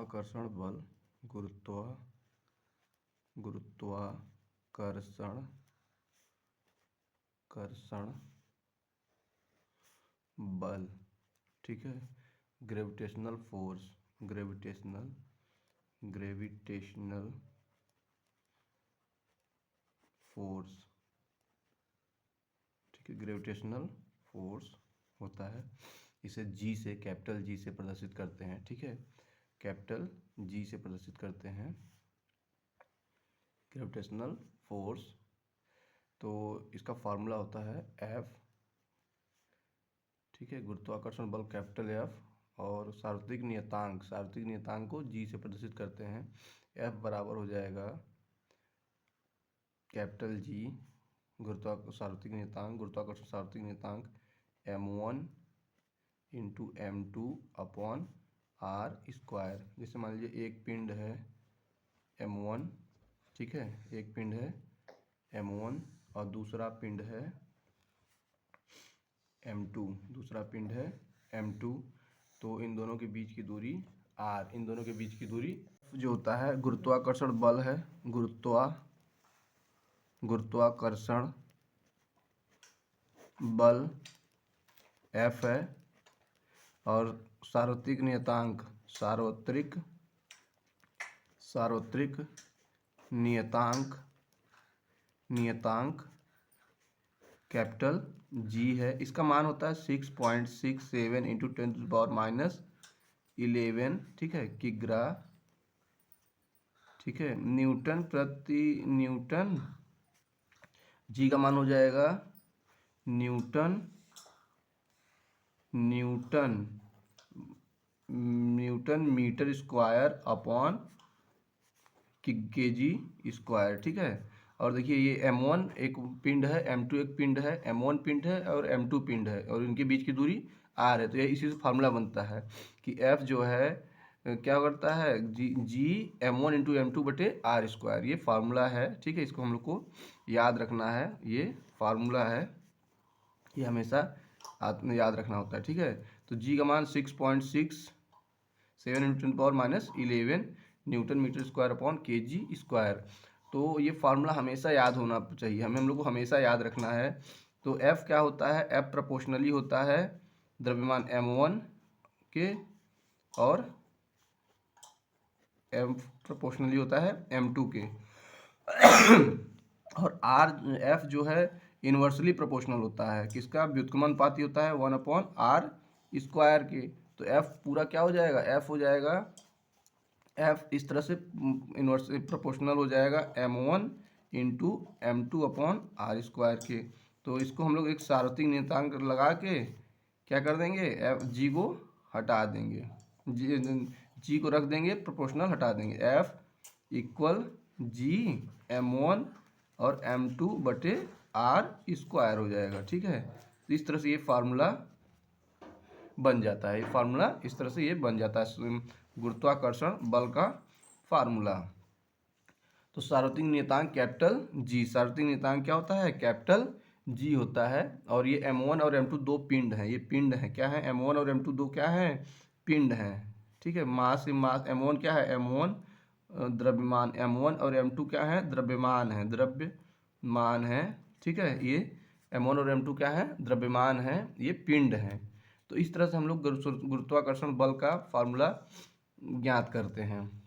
गुरुत्वाकर्षण बल गुरुत्वाकर्षण बल, ठीक है। ग्रेविटेशनल फोर्स, ग्रेविटेशनल फोर्स, ठीक है। ग्रेविटेशनल फोर्स होता है, इसे जी से, कैपिटल जी से प्रदर्शित करते हैं, ठीक है। कैपिटल जी से प्रदर्शित करते हैं ग्रेविटेशनल फोर्स। तो इसका फॉर्मूला होता है एफ, ठीक है। गुरुत्वाकर्षण बल कैपिटल एफ, और सार्वत्रिक नियतांक को जी से प्रदर्शित करते हैं। एफ बराबर हो जाएगा कैपिटल जी गुरुत्वाकर्षण सार्वत्रिक नियतांक m1 into m2 upon are square. जैसे मान लीजिए एक पिंड है m1, ठीक है, एक पिंड है m1 और दूसरा पिंड है m2, तो इन दोनों के बीच की दूरी r, इन दोनों के बीच की दूरी जो होता है गुरुत्वाकर्षण बल है, गुरुत्वाकर्षण बल F है, और सार्वत्रिक नियतांक कैपिटल G है। इसका मान होता है 6.67 इंटू 10⁻⁻11, ठीक है, किग्रा, ठीक है, न्यूटन प्रति न्यूटन। G का मान हो जाएगा newton metre square upon KG square, ठीक है। और देखिए ये m1 एक पिंड है, m2 एक पिंड है, m1 पिंड है और m2 पिंड है, और इनके बीच की दूरी r है। तो ये इसी से फार्मूला बनता है कि f जो है क्या करता है, जी m1 इंटू m2 बटे आर स्क्वायर। ये फार्मूला है, ठीक है। इसको हम लोग को याद रखना है, ये फार्मूला है, ये हमेशा याद रखना होता है, ठीक है। तो जी का मान 6.67 into 10⁻⁻11 newton metre square upon KG square. तो ये फार्मूला हमेशा याद होना चाहिए, हम लोग को हमेशा याद रखना है। तो F क्या होता है, F प्रोपोर्शनली होता है द्रव्यमान m1 के, और M प्रोपोर्शनली होता है m2 के, और F जो है इन्वर्सली प्रोपोर्शनल होता है किसका, व्युत्क्रमानुपाती होता है 1/r स्क्वायर के। तो F पूरा क्या हो जाएगा, F हो जाएगा, F इस तरह से इन्वर्सली प्रोपोर्शनल हो जाएगा m1 into m2 upon are square के। तो इसको हम लोग एक सार्वत्रिक नियतांक लगा के क्या कर देंगे, G को हटा देंगे, G को रख देंगे, प्रोपोर्शनल हटा देंगे, F इक्वल G m1 और m2 बटे आर स्क्वायर हो जाएगा, ठीक है। तो इस तरह से ये फार्मूला बन जाता है, इस तरह से ये बन जाता है गुरुत्वाकर्षण बल का फार्मूला। तो सार्वत्रिक नियतांक कैपिटल G, सार्वत्रिक नियतांक क्या होता है, कैपिटल G होता है। और ये m1 और m2 दो पिंड हैं, ये पिंड हैं, क्या है, m1 और m2 दो क्या हैं, पिंड हैं, ठीक है। मास m1 क्या है, m1 द्रव्यमान, m1 और m2 क्या है, द्रव्यमान है, ठीक है। ये m1 और m2 क्या है, द्रव्यमान है, ये पिंड है। तो इस तरह से हम लोग गुरुत्वाकर्षण बल का फार्मूला ज्ञात करते हैं।